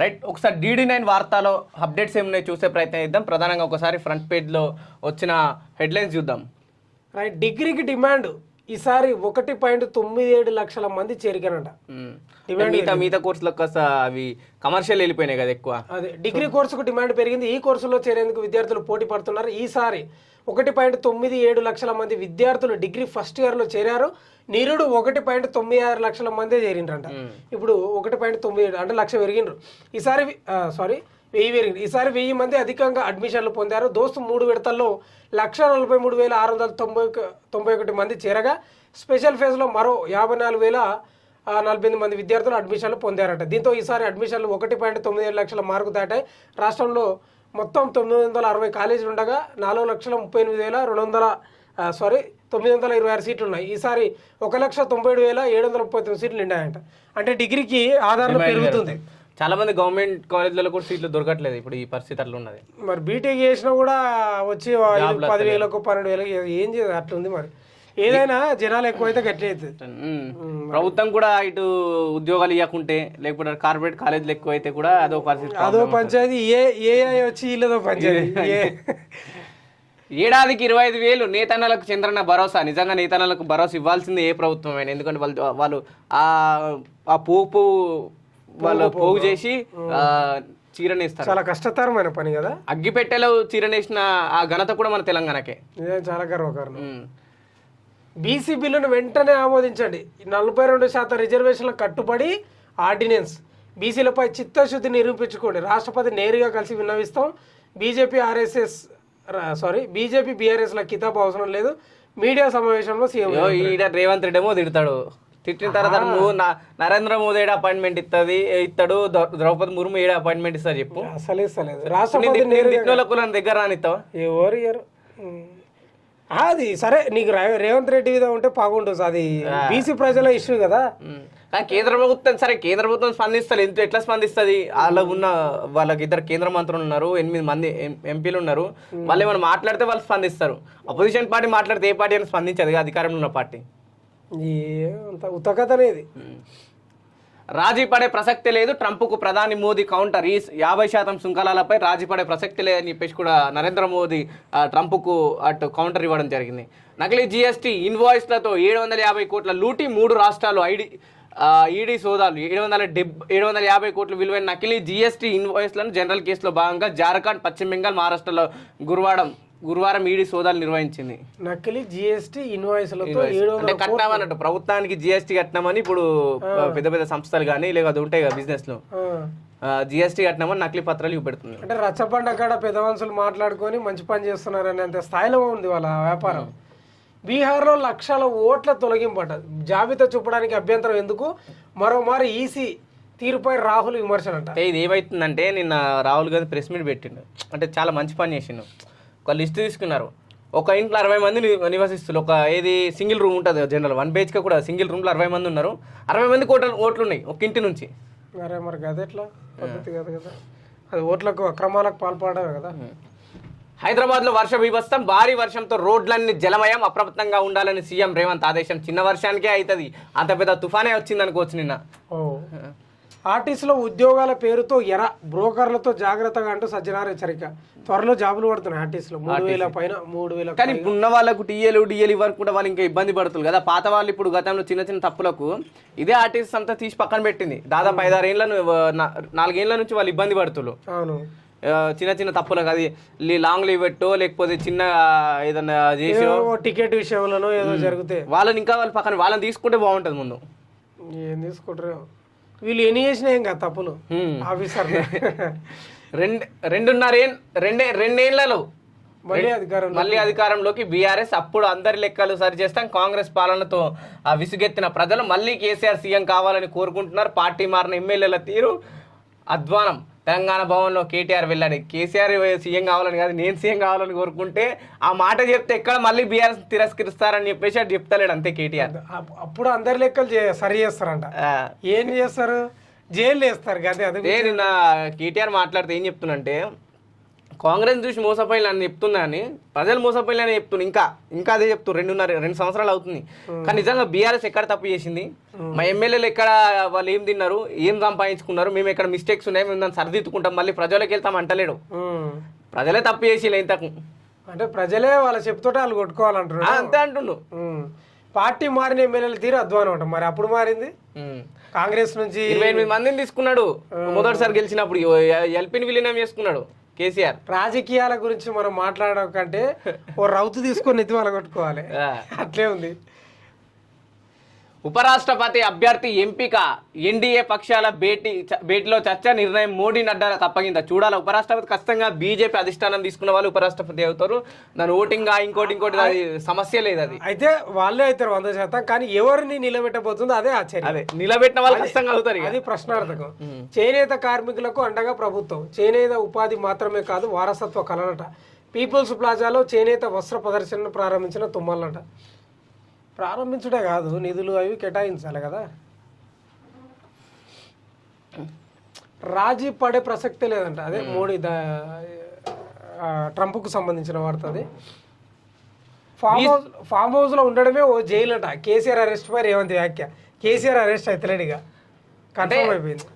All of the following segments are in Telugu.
రైట్, ఒకసారి DD9 వార్తలో అప్డేట్స్ ఏమున్నాయి చూసే ప్రయత్నం చేద్దాం. ప్రధానంగా ఒకసారి ఫ్రంట్ పేజ్లో వచ్చిన హెడ్లైన్స్ చూద్దాం. రైట్, డిగ్రీకి డిమాండ్ ఈసారి 1.97 లక్షల మంది చేరికనంట. మిగతా కోర్సులకు అవి కమర్షియల్ వెళ్ళిపోయినాయి కదా ఎక్కువ. అదే డిగ్రీ కోర్సుకు డిమాండ్ పెరిగింది. ఈ కోర్సులో చేరేందుకు విద్యార్థులు పోటీ పడుతున్నారు. ఈసారి 1.97 లక్షల మంది విద్యార్థులు డిగ్రీ ఫస్ట్ ఇయర్లో చేరారు. నిరుడు 1.96 లక్షల మందే చేరిండ్రంట. ఇప్పుడు 1.97 అంటే లక్ష పెరిగిండ్రు. ఈసారి 1000 పెరిగింది. ఈసారి 1000 మంది అధికంగా అడ్మిషన్లు పొందారు. దోస్తు 3 విడతల్లో 1,43,691 మంది చేరగా స్పెషల్ ఫేజ్లో మరో 54,048 మంది విద్యార్థులు అడ్మిషన్లు పొందారట. దీంతో ఈసారి అడ్మిషన్లు 1.97 లక్షల మార్కు దాటాయి. రాష్ట్రంలో మొత్తం 960 కాలేజీలు ఉండగా 4,38,926 సీట్లు ఉన్నాయి. ఈసారి 1,97,739 సీట్లు నిండాయంట. అంటే డిగ్రీకి ఆధారం పెరుగుతుంది. చాలా మంది గవర్నమెంట్ కాలేజీలలో కూడా సీట్లు దొరకట్లేదు ఇప్పుడు, ఈ పరిస్థితి అట్లా ఉన్నది. మరి బీటెక్ చేసినా కూడా వచ్చి 10,000కు 12,000 ఏం చేయదు, అట్లుంది. మరి ఏదైనా జనాలు ఎక్కువైతే గట్టి అవుతుంది. ప్రభుత్వం కూడా ఇటు ఉద్యోగాలు ఇవ్వకుంటే లేకపోతే కార్పొరేట్ కాలేజీలు ఎక్కువైతే కూడా అదో పరిస్థితి, అదో పంచాయతీ. ఏఐ వచ్చి వీళ్ళదో పంచాయతీ. ఏడాదికి 25,000 నేతన్నలకు చంద్రన్న భరోసా. నిజంగా నేతన్నలకు భరోసా ఇవ్వాల్సింది ఏ ప్రభుత్వం అయినా, ఎందుకంటే వాళ్ళు ఆ పోపు వాళ్ళు పోగు చేసి చీరనేస్తారు. చాలా కష్టతరమైన పని కదా. అగ్గిపెట్టెలో చీరనేసిన ఆ ఘనత కూడా మన తెలంగాణకే. చాలా గర్వకారణం. బీసీ బిల్లును వెంటనే ఆమోదించండి. 42% రిజర్వేషన్లకు కట్టుబడి ఆర్డినెన్స్. బీసీలపై చిత్తశుద్ధి నిరూపించుకోండి. రాష్ట్రపతి నేరుగా కలిసి విన్నవిస్తాం. బీజేపీ బీఆర్ఎస్ ల కితాబు అవసరం లేదు. మీడియా సమావేశంలో సీఎం రేవంత్ రెడ్డి ఏమో తిడతాడు. తిట్టిన తర్వాత నరేంద్ర మోదీ అపాయింట్మెంట్ ఇస్తాడు, ద్రౌపది ముర్ము అపాయింట్మెంట్ ఇస్తారు చెప్పు. అసలు ఇస్తలేదు. రాష్ట్రపతి దగ్గర రానిస్తావా? ఎవరు ఇయ్యరు. అది సరే, నీకు రేవంత్ రెడ్డి మీద ఉంటే బాగుంటుంది. అది బీసీ ప్రజల ఇష్యూ కదా. కేంద్ర ప్రభుత్వం కేంద్ర ప్రభుత్వం స్పందిస్తారు. ఎట్లా స్పందిస్తుంది? వాళ్ళకి 2 కేంద్ర మంత్రులు ఉన్నారు, 8 మంది ఎంపీలు ఉన్నారు. వాళ్ళు ఏమైనా మాట్లాడితే వాళ్ళు స్పందిస్తారు. అపోజిషన్ పార్టీ మాట్లాడితే ఏ పార్టీ అని స్పందించదు, అధికారంలో ఉన్న పార్టీ. ఉత్తకథనేది. రాజీ పడే ప్రసక్తి లేదు. ట్రంప్కు ప్రధాని మోదీ కౌంటర్. ఈ 50% సుంకాలపై రాజీ పడే ప్రసక్తి లేదని చెప్పేసి కూడా నరేంద్ర మోదీ ట్రంప్కు అటు కౌంటర్ ఇవ్వడం జరిగింది. నకిలీ GST ఇన్వాయిస్లతో 750 కోట్ల లూటీ. 3 రాష్ట్రాలు ఈడీ సోదాలు. 750 కోట్ల విలువైన నకిలీ GST ఇన్వాయిస్లను జనరల్ కేసులో భాగంగా జార్ఖండ్, పశ్చిమ బెంగాల్, మహారాష్ట్రలో గురువారం ఈడీ సోదాలు నిర్వహించింది. నకిలీ GST ఇన్వాయిస్లతో అంటే కట్టామన్నట్టు ప్రభుత్వానికి GST కట్టినామని ఇప్పుడు పెద్ద పెద్ద సంస్థలు కానీ లేదా ఉంటాయి కదా బిజినెస్ లో GST కట్టినామని నకిలీ పత్రాలు చూపెడుతుంది. అంటే రచ్చబండ కాడ పెద్ద మనుషులు మాట్లాడుకొని మంచి పని చేస్తున్నారని అంత స్థాయిలో ఉంది వాళ్ళ వ్యాపారం. బీహార్లో లక్షల ఓట్ల తొలగింపట. జాబితా చూపడానికి అభ్యంతరం ఎందుకు? మరోమారు ఈసీ తీరుపై రాహుల్ విమర్శనంట. ఇది ఏమైతుందంటే నిన్న రాహుల్ గాంధీ ప్రెస్ మీట్ పెట్టిండు. అంటే చాలా మంచి పని చేసిండు. ఒక లిస్ట్ తీసుకున్నారు. ఒక ఇంట్లో 60 మంది నివసిస్తున్నారు. సింగిల్ రూమ్ ఉంటుంది జనరల్ 1 BHK కూడా సింగిల్ రూమ్లో 60 మంది ఉన్నారు. 60 మంది ఓట్లు ఉన్నాయి ఒక ఇంటి నుంచి. అరే మరి అది ఎట్లా పద్ధతి కాదు కదా. అది ఓట్లకు అక్రమాలకు పాల్పడమే కదా. హైదరాబాద్లో వర్ష బీభత్సం. భారీ వర్షంతో రోడ్లన్నీ జలమయం. అప్రమత్తంగా ఉండాలని సీఎం రేవంత్ ఆదేశం. చిన్న వర్షానికే అవుతుంది, అంత పెద్ద తుఫానే వచ్చింది అనుకోవచ్చు నిన్న. ఆర్టీసీలో ఉద్యోగాల పేరుతో బ్రోకర్లతో జాగ్రత్తగా అంటూ సజ్జనార్ హెచ్చరిక. త్వరలో జాబులు పడుతున్నాయి ఆర్టీసీలో 3,000 పైన 3,000. కానీ ఉన్న వాళ్ళకు టీఏలు వరకు కూడా వాళ్ళు ఇంకా ఇబ్బంది పడుతుంది కదా. పాత వాళ్ళు ఇప్పుడు గతంలో చిన్న చిన్న తప్పులకు ఇదే ఆర్టీసీ అంతా తీసి పక్కన పెట్టింది. దాదాపు 4 ఏళ్ల నుంచి వాళ్ళు ఇబ్బంది పడుతున్నారు. అవును, చిన్న చిన్న తప్పులకు. అది లాంగ్ లీవ్ పెట్టో లేకపోతే చిన్న ఏదన్నా చేసి టికెట్ విషయంలో ఏదో జరిగితే వాళ్ళని ఇంకా వాళ్ళని తీసుకుంటే బాగుంటుంది. ముందు ఏం తీసుకుంటారు వీళ్ళు, ఎన్ని చేసినా ఏం కదా తప్పులు. ఆఫీసర్ 2.5 మళ్ళీ అధికారంలోకి బీఆర్ఎస్. అప్పుడు అందరి లెక్కలు సరి చేస్తాం. కాంగ్రెస్ పాలనతో విసుగెత్తిన ప్రజలు మళ్ళీ కేసీఆర్ సీఎం కావాలని కోరుకుంటున్నారు. పార్టీ మారిన ఎమ్మెల్యేల తీరు అధ్వానం. తెలంగాణ భవన్లో కేటీఆర్ వెళ్ళాడు. కేసీఆర్ సీఎం కావాలని కాదు, నేను సీఎం కావాలని కోరుకుంటే ఆ మాట చెప్తే ఎక్కడ మళ్ళీ బీఆర్ఎస్ తిరస్కరిస్తారని చెప్పేసి అది చెప్తాలేడు అంతే కేటీఆర్. అప్పుడు అందరి లెక్కలు సరి చేస్తారంట. ఏం చేస్తారు? జైలు వేస్తారు కదా. నిన్న కేటీఆర్ మాట్లాడితే ఏం చెప్తున్నంటే, కాంగ్రెస్ చూసి మోసపోయిన చెప్తున్నా అని ప్రజలు మోసపోయిన చెప్తున్నా, ఇంకా అదే చెప్తూ 2 సంవత్సరాలు అవుతుంది. కానీ నిజంగా బీఆర్ఎస్ ఎక్కడ తప్పు చేసింది, మా ఎమ్మెల్యేలు ఎక్కడ వాళ్ళు ఏం తిన్నారు, ఏం సంపాదించుకున్నారు, మేము ఎక్కడ మిస్టేక్స్ ఉన్నాయి, మేము దాన్ని సరిదిద్దుకుంటాం, మళ్ళీ ప్రజలకు వెళ్తాం అంటలేడు. ప్రజలే తప్పు చేసి ఇంతకు, అంటే ప్రజలే వాళ్ళ చెప్తుంటే వాళ్ళు కొట్టుకోవాలంటారు. అంతే అంటుండు. పార్టీ మారిన ఎమ్మెల్యేలు తీరు అధ్వానం అంట. మరి అప్పుడు మారింది కాంగ్రెస్ నుంచి 28 మందిని తీసుకున్నాడు మొదటిసారి గెలిచినప్పుడు, ఎల్పీని విలీనం చేసుకున్నాడు కేసీఆర్. రాజకీయాల గురించి మనం మాట్లాడడం కంటే ఓ రౌతు తీసుకొని నెత్తి వాళ్ళ కొట్టుకోవాలి, అట్లే ఉంది. ఉపరాష్ట్రపతి అభ్యర్థి ఎంపిక, ఎన్డీఏ పక్షాల భేటీలో చర్చ, నిర్ణయం మోడీ నడ్డాలకు అప్పగిందా. చూడాలి, ఉపరాష్ట్రపతి ఖచ్చితంగా బీజేపీ అధిష్టానం తీసుకున్న వాళ్ళు ఉపరాష్ట్రపతి అవుతారు. దాని ఓటింగ్ ఇంకోటి సమస్య లేదు. అది అయితే వాళ్ళే అవుతారు 100%. కానీ ఎవరిని నిలబెట్టబోతుందో అదే ఆశ్చర్యం. అదే నిలబెట్టిన వాళ్ళు ఖచ్చితంగా అవుతారు. అది ప్రశ్నార్థకం. చేనేత కార్మికులకు అండగా ప్రభుత్వం. చేనేత ఉపాధి మాత్రమే కాదు, వారసత్వ కళనట. పీపుల్స్ ప్లాజాలో చేనేత వస్త్ర ప్రదర్శనను ప్రారంభించిన తుమ్మలనట. ప్రారంభించుడే కాదు, నిధులు అవి కేటాయించాలి కదా. రాజీ పడే ప్రసక్తే లేదంట. అదే మోడీ ట్రంప్కు సంబంధించిన వార్త. అది ఫామ్ హౌస్ లో ఉండడమే ఓ జైలు అంట. కేసీఆర్ అరెస్ట్ పై రేవంత్ వ్యాఖ్య. కేసీఆర్ అరెస్ట్ అవుతలేడుగా, కన్ఫర్మ్ అయిపోయింది.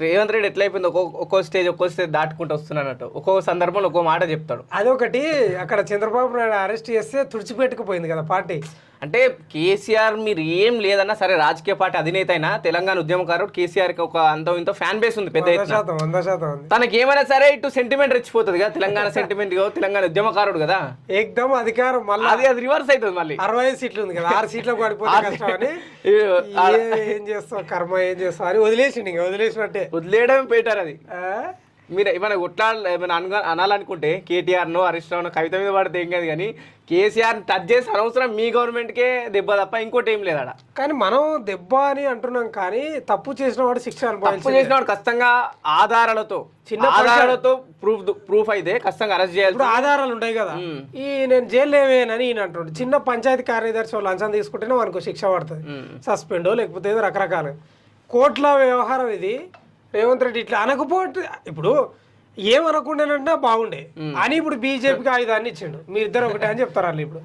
రేవంత్ రెడ్డి ఎట్లా అయిపోయింది, ఒక్కో స్టేజ్ దాటుకుంటూ వస్తున్నానట్టు, ఒక్కో సందర్భంలో ఒక్కో మాట చెప్తాడు. అదొకటి. అక్కడ చంద్రబాబు నాయుడు అరెస్ట్ చేస్తే తుడిచిపెట్టుకుపోయింది కదా పార్టీ. అంటే కేసీఆర్ మీరు ఏం లేదన్నా సరే, రాజకీయ పార్టీ అధినేత అయినా తెలంగాణ ఉద్యమకారుడు కేసీఆర్ కి ఒక ఇంత ఫ్యాన్ బేస్ ఉంది, పెద్ద 100%. తనకి ఏమైనా సరే ఇటు సెంటిమెంట్ రెచ్చిపోతుంది కదా, తెలంగాణ సెంటిమెంట్, తెలంగాణ ఉద్యమకారుడు కదా, ఏకదమ్ అధికారం మళ్ళీ అది రివర్స్ అవుతుంది. మళ్ళీ 65 సీట్లు ఉంది కదా, 6 సీట్లకు పడిపోతే కష్టమని ఏం చేస్తావు, కర్మ ఏం చేస్తావు అని వదిలేసిండు. ఇంకా వదిలేసినట్టే, వదిలేయడమే పెట్టారు. అది మీరు ఏమైనా ఏమైనా అనాలనుకుంటే కేటీఆర్ నో, హరీష్ రావు, కవిత మీద పడితే ఏం కాదు, కానీ కేసీఆర్ టచ్ చేసే అనవసరం మీ గవర్నమెంట్కే దెబ్బ తప్ప ఇంకోటి ఏం లేదాడ. కానీ మనం దెబ్బ అని అంటున్నాం, కానీ తప్పు చేసిన వాడు శిక్ష తప్పు చేసిన వాడు ఖచ్చితంగా ఆధారాలతో, చిన్న ఆధారాలతో ప్రూఫ్ అయితే ఖచ్చితంగా అరెస్ట్ చేయాలి. ఇప్పుడు ఆధారాలు ఉంటాయి కదా, నేను జైలు ఏమేనని ఈయన అంటుండే. చిన్న పంచాయతీ కార్యదర్శి వాళ్ళు లంచం తీసుకుంటేనే మనకు శిక్ష పడుతుంది, సస్పెండో లేకపోతే ఏదో రకరకాలు కోట్ల వ్యవహారం. ఇది రేవంత్ రెడ్డి ఇట్లా అనకపోతే ఇప్పుడు ఏమనకుండానంటే బాగుండే అని ఇప్పుడు బీజేపీకి ఆయుధాన్ని ఇచ్చిండు. మీ ఇద్దరు ఒకటే అని చెప్తారు వాళ్ళు. ఇప్పుడు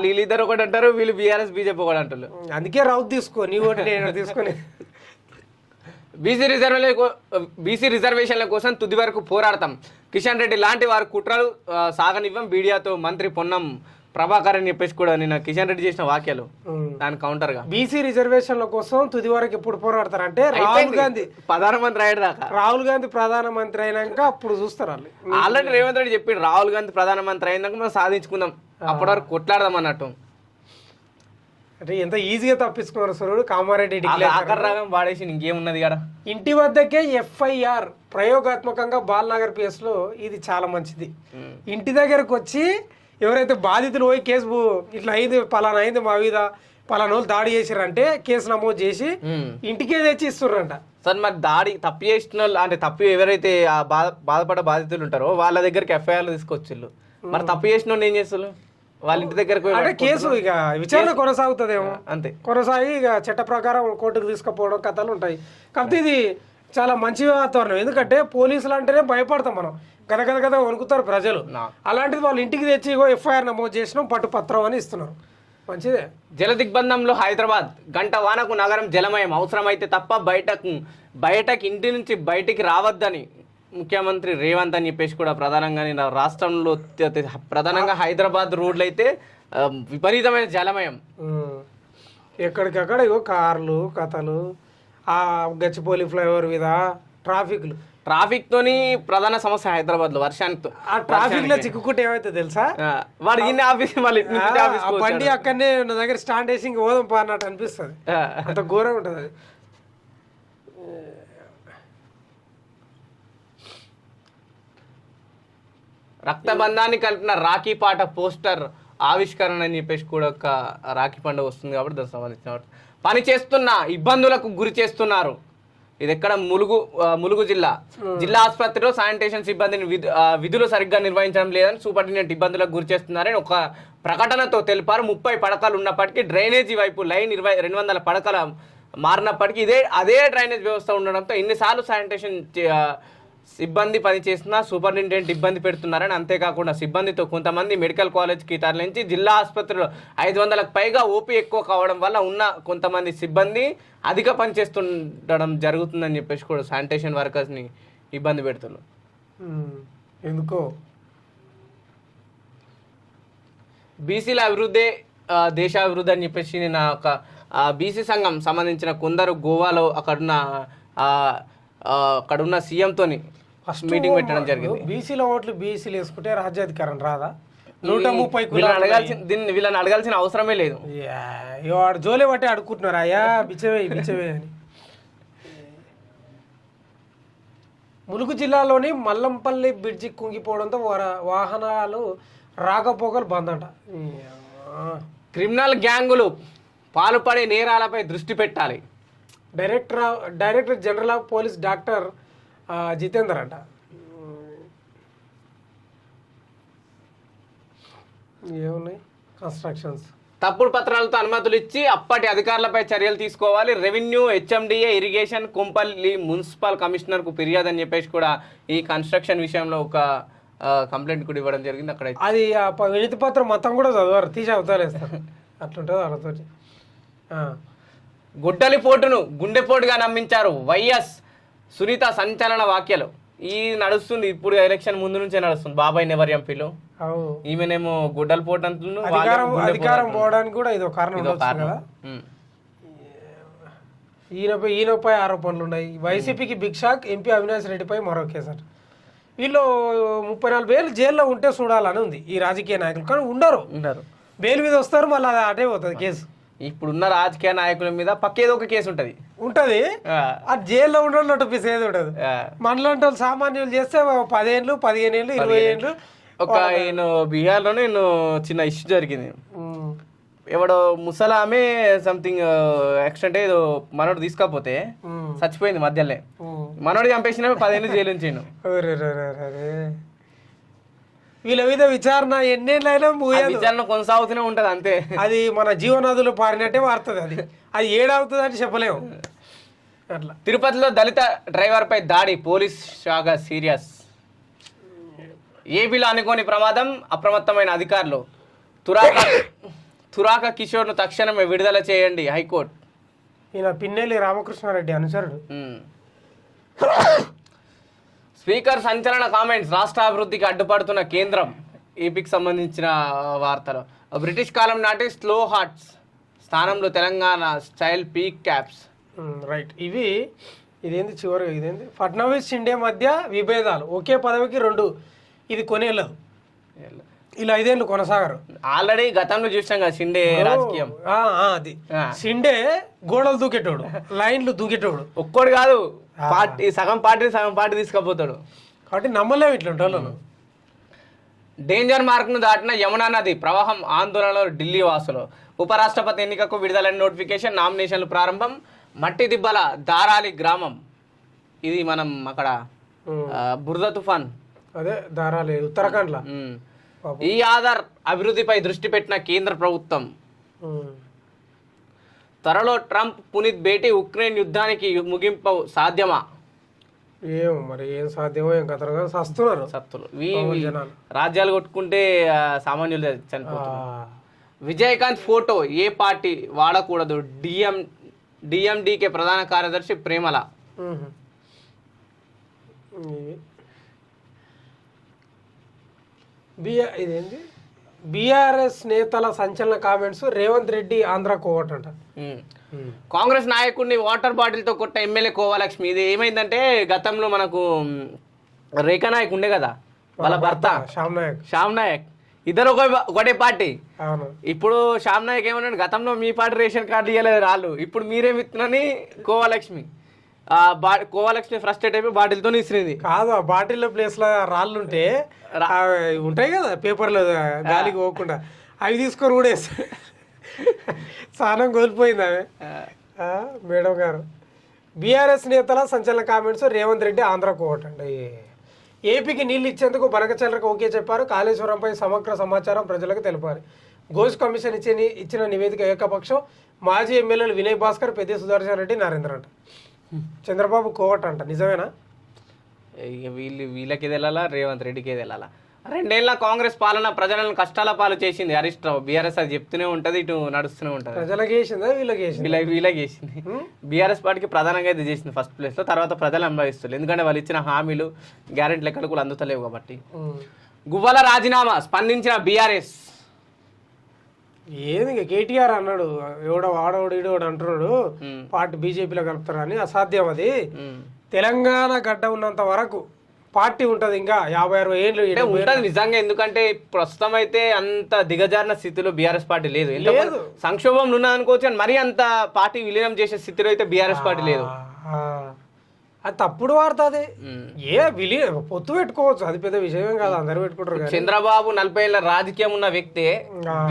వీళ్ళిద్దరు ఒకటి అంటారు, వీళ్ళు బీఆర్ఎస్ బీజేపీ ఒకటి అంటారు. అందుకే రౌత్ తీసుకో, నీ ఒకటి నేను తీసుకొని. బీసీ రిజర్వేషన్ల కోసం తుది వరకు పోరాడతాం. కిషన్ రెడ్డి లాంటి వారు కుట్రలు సాగనివ్వం. మీడియాతో మంత్రి పొన్నం ప్రభాకర్ అని చెప్పేసి కూడా నిన్న కిషన్ రెడ్డి చేసిన వాక్యాలు దాని కౌంటర్ గా. బీసీ రిజర్వేషన్ల కోసం తుది వరకు ఎప్పుడు పోరాడతారంటే రాహుల్ గాంధీ ప్రధానమంత్రి అయ్యాడు దాకా. రాహుల్ గాంధీ ప్రధానమంత్రి అయినాక అప్పుడు చూస్తారు వాళ్ళు. ఆల్రెడీ రేవంత్ రెడ్డి చెప్పి రాహుల్ గాంధీ ప్రధానమంత్రి అయినాక మనం సాధించుకుందాం, అప్పటి వరకు కొట్లాడదాం అన్నట్టు. అంటే ఎంత ఈజీగా తప్పించుకున్నారు సరుడు. కామారెడ్డి రాగం వాడేసి ఇంకేమున్నది కదా. ఇంటి వద్దకే FIR ప్రయోగాత్మకంగా బాల్నగర్ PS లో. ఇది చాలా మంచిది. ఇంటి దగ్గరకు వచ్చి ఎవరైతే బాధితులు పోయి కేసు ఇట్లా అయింది, పలానా అయింది మా మీద, పలానా వాళ్ళు దాడి చేసారంటే కేసు నమోదు చేసి ఇంటికే తెచ్చి ఇస్తున్నారంట. సార్ మరి తప్పు చేసిన వాళ్ళు, అంటే తప్పు ఎవరైతే బాధపడ్డ బాధితులు ఉంటారో వాళ్ళ దగ్గరికి FIR తీసుకొచ్చిళ్ళు. మరి తప్పు చేసిన వాళ్ళు ఏం చేస్తారు, వాళ్ళ ఇంటి దగ్గరకు అంటే కేసు ఇక విచారణ కొనసాగుతుందేమో, అంతే. కొనసాగి ఇక చట్ట ప్రకారం కోర్టుకు తీసుకుపోవడం కథలు ఉంటాయి. కాకపోతే ఇది చాలా మంచి వాతావరణం. ఎందుకంటే పోలీసులు అంటేనే భయపడతాం మనం, గద వణుకుతారు ప్రజలు. అలాంటిది వాళ్ళు ఇంటికి తెచ్చి FIR నమోదు చేసినాం, పట్టుపత్రం అని ఇస్తున్నారు. మంచిదే. జల దిగ్బంధంలో హైదరాబాద్, గంట వానకు నగరం జలమయం, అవసరమైతే తప్ప బయటకు ఇంటి నుంచి బయటికి రావద్దని ముఖ్యమంత్రి రేవంత్ అని చెప్పేసి కూడా ప్రధానంగా రాష్ట్రంలో ప్రధానంగా హైదరాబాద్ రోడ్లు అయితే విపరీతమైన జలమయం. ఎక్కడికక్కడ ఇగో కార్లు కథలు, ఆ గచ్చిపోలి ఫ్లైఓవర్ మీద ట్రాఫిక్ తోని ప్రధాన సమస్య హైదరాబాద్ లో వర్షానికి. ఆ ట్రాఫిక్ లో చిక్కుకుంటే ఏమైతే తెలుసా, వాడు ఆఫీస్ బండి అక్కడనే నా దగ్గర స్టాండ్ వేసి ఇంక ఓదం పా అన్నట్టు అనిపిస్తుంది. అంత ఘోరం ఉంటుంది అది. రక్తబంధాన్ని కలిపిన రాఖీ పాట పోస్టర్ ఆవిష్కరణ అని చెప్పేసి కూడా ఒక రాఖీ పండుగ వస్తుంది కాబట్టి దానికి సంబంధించిన పని చేస్తున్న ఇబ్బందులకు గురి చేస్తున్నారు. ఇది ఎక్కడ ములుగు జిల్లా ఆసుపత్రిలో శానిటేషన్ సిబ్బందిని విధులు సరిగ్గా నిర్వహించడం లేదని సూపరింటెండెంట్ ఇబ్బందులకు గురి చేస్తున్నారని ఒక ప్రకటనతో తెలిపారు. 30 పడకలు ఉన్నప్పటికీ డ్రైనేజీ వైపు లైన్ 200 పడకల మారినప్పటికీ అదే డ్రైనేజ్ వ్యవస్థ ఉండడంతో ఎన్నిసార్లు శానిటేషన్ సిబ్బంది పనిచేస్తున్నా సూపరింటెండెంట్ ఇబ్బంది పెడుతున్నారని, అంతేకాకుండా సిబ్బందితో కొంతమంది మెడికల్ కాలేజ్కి తరలించి జిల్లా ఆసుపత్రిలో 500లకు పైగా ఓపీ ఎక్కువ కావడం వల్ల ఉన్న కొంతమంది సిబ్బంది అధిక పనిచేస్తుండడం జరుగుతుందని చెప్పేసి కూడా శానిటేషన్ వర్కర్స్ని ఇబ్బంది పెడుతున్నారు. ఎందుకో బీసీల అభివృద్ధి దేశాభివృద్ధి అని చెప్పేసి నేను ఒక బీసీ సంఘం సంబంధించిన కొందరు గోవాలో అక్కడున్న సీఎంతోని మీటింగ్ పెట్టడం జరిగింది. బీసీల ఓట్లు బీసీలు వేసుకుంటే రాజ్యాధికారం రాదా? 130 వీళ్ళని అడగాల్సిన అవసరమే లేదు. వాడు జోలే పట్టి అడుక్కుంటున్నారు అయ్యా బిచ్చవే బిచ్చవే అని. ములుగు జిల్లాలోని మల్లంపల్లి బ్రిడ్జి కుంగిపోవడంతో వాహనాలు రాకపోకలు బంద్ అంట. క్రిమినల్ గ్యాంగులు పాల్పడే నేరాలపై దృష్టి పెట్టాలి. Director general of police doctor Jitender అంట. ఏమున్నాయి కన్స్ట్రక్షన్స్ తప్పుడు పత్రాలతో అనుమతులు ఇచ్చి అప్పటి అధికారులపై చర్యలు తీసుకోవాలి. Revenue, HMDA, irrigation, Kompally municipal కమిషనర్కు ఫిర్యాదు అని చెప్పేసి కూడా ఈ కన్స్ట్రక్షన్ విషయంలో ఒక కంప్లైంట్ కూడా ఇవ్వడం జరిగింది. అక్కడ అది వినతి పత్రం మొత్తం కూడా చదవారు, తీసి అవతారేస్తారు. అట్లుంటుంది వాళ్ళతోటి. గుడ్డలి పోటును గుండెపోటుగా నమ్మించారు వైఎస్. సునీత సంచలన వ్యాఖ్యలు. ఈ నడుస్తుంది ఇప్పుడు, ఎలక్షన్ ముందు నుంచే నడుస్తుంది. బాబాయ్ నెవర్ ఎంపీలు, ఈమెనేమో గుడ్డల పోటు అంటున్నారు. అధికారం పోవడానికి కూడా ఇది ఒక కారణం కదా. ఈయనపై ఆరోపణలు ఉన్నాయి. వైసీపీకి బిగ్ షాక్, ఎంపీ అవినాష్ రెడ్డిపై మరో కేసు. వీళ్ళు 34,000 జైల్లో ఉంటే చూడాలని ఉంది ఈ రాజకీయ నాయకులు. కానీ ఉండరు, బెయిల్ మీద వస్తారు, మళ్ళీ అది అటే పోతుంది కేసు. ఇప్పుడున్న రాజకీయ నాయకుల మీద పక్కేదో ఒక కేసు ఉంటది. అది జైల్లో ఉండాలి, నోటిఫికేషన్ ఏది ఉండదు. మనలాంటి వాళ్ళు సామాన్యులు చేస్తే 10 ఏళ్ళు, 15 ఏళ్ళు, 20 ఏళ్ళు. ఒక బీహార్లో చిన్న ఇష్యూ జరిగింది. ఎవడో ముసలామే సంథింగ్ యాక్సిడెంట్ ఏదో మనోడు తీసుకపోతే చచ్చిపోయింది మధ్యలో. మనోడు చంపేసిన 10 ఏళ్ళు జైలు ఉంచాను. వీళ్ళ మీద విచారణ ఎన్నేళ్ళైనా విచారణ కొనసాగుతూనే ఉంటది అంతే. అది మన జీవనదులు పారినట్టే మారుతుంది. అది ఏడవుతుంది అని చెప్పలేము. అట్లా తిరుపతిలో దళిత డ్రైవర్ పై దాడి, పోలీస్ శాఖ సీరియస్. ఏపీలో అనుకోని ప్రమాదం, అప్రమత్తమైన అధికారులు. తురాక కిషోర్ను తక్షణమే విడుదల చేయండి హైకోర్టు. ఈయన పిన్నెల్లి రామకృష్ణారెడ్డి అనుచరుడు. స్పీకర్ సంచలన కామెంట్స్. రాష్ట్ర అభివృద్ధికి అడ్డుపడుతున్న కేంద్రం. ఏపీకి సంబంధించిన వార్తలు. బ్రిటిష్ కాలం నాటి స్లో హార్ట్స్ స్థానంలో Telangana style peak caps. Right. ఇదేంది చివరిగా ఇదేంది ఫడ్నవీస్ షిండే మధ్య విభేదాలు. ఒకే పదవికి 2 ఇది కొనేళ్ళు. ఇలా 5 ఏళ్ళు కొనసాగరు. ఆల్రెడీ గతంలో చూసాం కదా షిండే రాజకీయం. అది షిండే గోడలు దూకేటోడు, లైన్లు దూకేటోడు. ఒక్కడు కాదు, పార్టీ సగం పార్టీ తీసుకపోతాడు. కాబట్టి నమ్మలేము ఇట్లా. డేంజర్ మార్క్ ను దాటిన యమునా నది ప్రవాహం, ఆందోళనలో ఢిల్లీ వాసులు. ఉపరాష్ట్రపతి ఎన్నికకు విడుదలైన నోటిఫికేషన్, నామినేషన్లు ప్రారంభం. మట్టి దిబ్బల దారాలి గ్రామం. ఇది మనం అక్కడ బురద తుఫాన్, అదే దారాలి ఉత్తరాఖండ్లో. ఈ ఆధార్ అభివృద్ధిపై దృష్టి పెట్టిన కేంద్ర ప్రభుత్వం. త్వరలో ట్రంప్ పునీత్ భేటీ. ఉక్రెయిన్ యుద్ధానికి ముగింపు సాధ్యమా? ఏం సాధ్యమో ఏం కథలుగా సస్తున్నారు. రాజ్యాలు కొట్టుకుంటే సామాన్యులు చనిపోతున్నారు. విజయకాంత్ ఫోటో ఏ పార్టీ వాడకూడదు. డిఎండికే ప్రధాన కార్యదర్శి ప్రేమల. ఇదేంటి బీఆర్ఎస్ నేతల సంచలన కామెంట్స్. రేవంత్ రెడ్డి ఆంధ్ర కోవట్ అంట. కాంగ్రెస్ నాయకుడిని వాటర్ బాటిల్తో కొట్ట ఎమ్మెల్యే కోవాలక్ష్మి. ఇది ఏమైందంటే గతంలో మనకు రేఖా నాయక్ ఉండే కదా, వాళ్ళ భర్త శ్యామ్ నాయక్, ఇద్దరు ఒకటే పార్టీ. ఇప్పుడు శ్యామ్ నాయక్ ఏమన్నాడు, గతంలో మీ పార్టీ రేషన్ కార్డు ఇవ్వలేదు రాళ్ళు, ఇప్పుడు మీరేమి ఇస్తున్నాని కోవాలక్ష్మి. కోవాలక్ష్మి ఫ్రస్ట్రేట్ అయిపోయి బాటిల్తో ఇస్తుంది. కాదు, ఆ బాటిల్లో ప్లేస్ లో రాళ్ళు ఉంటే ఉంటాయి కదా పేపర్లో గాలికి పోకుండా, అవి తీసుకొని కూడా వేస్తాయి. స్నానం కోల్పోయింది ఆమె మేడం గారు. బీఆర్ఎస్ నేతల సంచలన కామెంట్స్. రేవంత్ రెడ్డి ఆంధ్ర కోవట్ అండి. ఏపీకి నీళ్లు ఇచ్చేందుకు బనకచంద్రకు ఓకే చెప్పారు. కాళేశ్వరంపై సమగ్ర సమాచారం ప్రజలకు తెలిపారు. ఘోష్ కమిషన్ ఇచ్చిన నివేదిక ఏకపక్షం. మాజీ ఎమ్మెల్యేలు వినయ్ భాస్కర్, పెద్ది సుదర్శన్ రెడ్డి, నరేంద్ర అంట. చంద్రబాబు కోవట్ అంట. నిజమేనా? ఇక వీళ్ళకి వెళ్ళాలా, రేవంత్ రెడ్డికి వెళ్ళాలా. 2 ఏళ్ళ కాంగ్రెస్ పాలన ప్రజలను కష్టాల పాలు చేసింది హరీష్ రావు. బీఆర్ఎస్ అది చెప్తూనే ఉంటది, ఇటు నడుస్తూనే ఉంటది. ప్రజలకు వేసిందా వీళ్ళకి వేసింది? వీళ్ళకి చేసింది. బీఆర్ఎస్ పార్టీకి ప్రధానంగా ఇది చేసింది ఫస్ట్ ప్లేస్ లో, తర్వాత ప్రజలు అనుభవిస్తారు. ఎందుకంటే వాళ్ళు ఇచ్చిన హామీలు గ్యారెంటీ లెక్కలు కూడా అందుతలేవు కాబట్టి. గువ్వల రాజీనామా స్పందించిన బీఆర్ఎస్. ఏది ఇంకా కేటీఆర్ అన్నాడు, ఎవడో వాడోడు ఈడోడు అంటున్నాడు పార్టీ బీజేపీలో కలుపుతారని. అసాధ్యం అది. తెలంగాణ గడ్డ ఉన్నంత వరకు పార్టీ ఉంటది, ఇంకా 50-60 ఏళ్ళు ఉంటది నిజంగా. ఎందుకంటే ప్రస్తుతం అయితే అంత దిగజారిన స్థితిలో బీఆర్ఎస్ పార్టీ లేదు. సంక్షోభంలో ఉన్నది అనుకోవచ్చు, కానీ మరీ అంత పార్టీ విలీనం చేసే స్థితిలో అయితే బీఆర్ఎస్ పార్టీ లేదు. అది తప్పుడు వార్త. పొత్తు పెట్టుకోవచ్చు, అది పెద్ద విషయం కాదు, అందరు పెట్టుకుంటారు. చంద్రబాబు 40 ఏళ్ళ రాజకీయం ఉన్న వ్యక్తే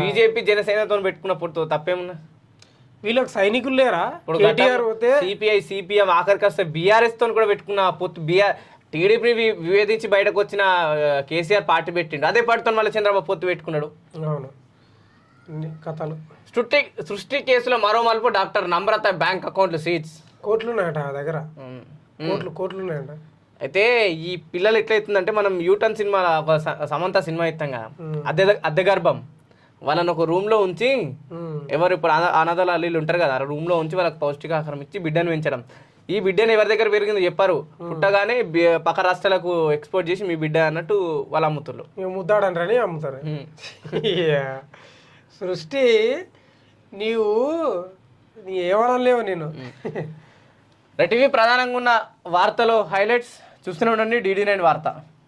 బీజేపీ జనసేనతో పెట్టుకున్న పొత్తు తప్పేమున్నా? వీళ్ళకి సైనికులు లేరా? సిపిఐ సిపిఎం ఆఖరికి వస్తే బీఆర్ఎస్ తో కూడా పెట్టుకున్న పొత్తు. టీడీపీని వివేదించి బయటకు వచ్చిన కేసీఆర్ పార్టీ పెట్టిండు, అదే పార్టీతో మళ్ళీ చంద్రబాబు పొత్తు పెట్టుకున్నాడు. అవును కథలు. సృష్టి కేసులో మరో మలుపు, డాక్టర్ నమ్రత బ్యాంక్ అకౌంట్లు సీజ్. కోట్లు ఉన్నాయట దగ్గర, కోట్లు ఉన్నాయట. అయితే ఈ పిల్లలు ఎట్లయితుందంటే, మనం యూటర్న్ సినిమా సమంత సినిమా ఇస్తాం కదా, అద్దె గర్భం, వాళ్ళని ఒక రూమ్ లో ఉంచి, ఎవరు ఇప్పుడు అనాథల అల్లీలు ఉంటారు కదా, ఆ రూమ్ లో ఉంచి వాళ్ళకి పౌష్టికాహారం ఇచ్చి బిడ్డను పెంచడం. ఈ బిడ్డను ఎవరి దగ్గర పెరిగింది చెప్పారు, పుట్టగానే పక్క రాష్ట్రాలకు ఎక్స్పోర్ట్ చేసి మీ బిడ్డ అన్నట్టు వాళ్ళు అమ్ముతారు. ముద్దాడంటారని అమ్ముతారు. సృష్టి నీవు ఏమనలేవు నేను. టీవీ ప్రధానంగా ఉన్న వార్తలు హైలైట్స్ చూస్తూనే ఉండండి. DD9 వార్త.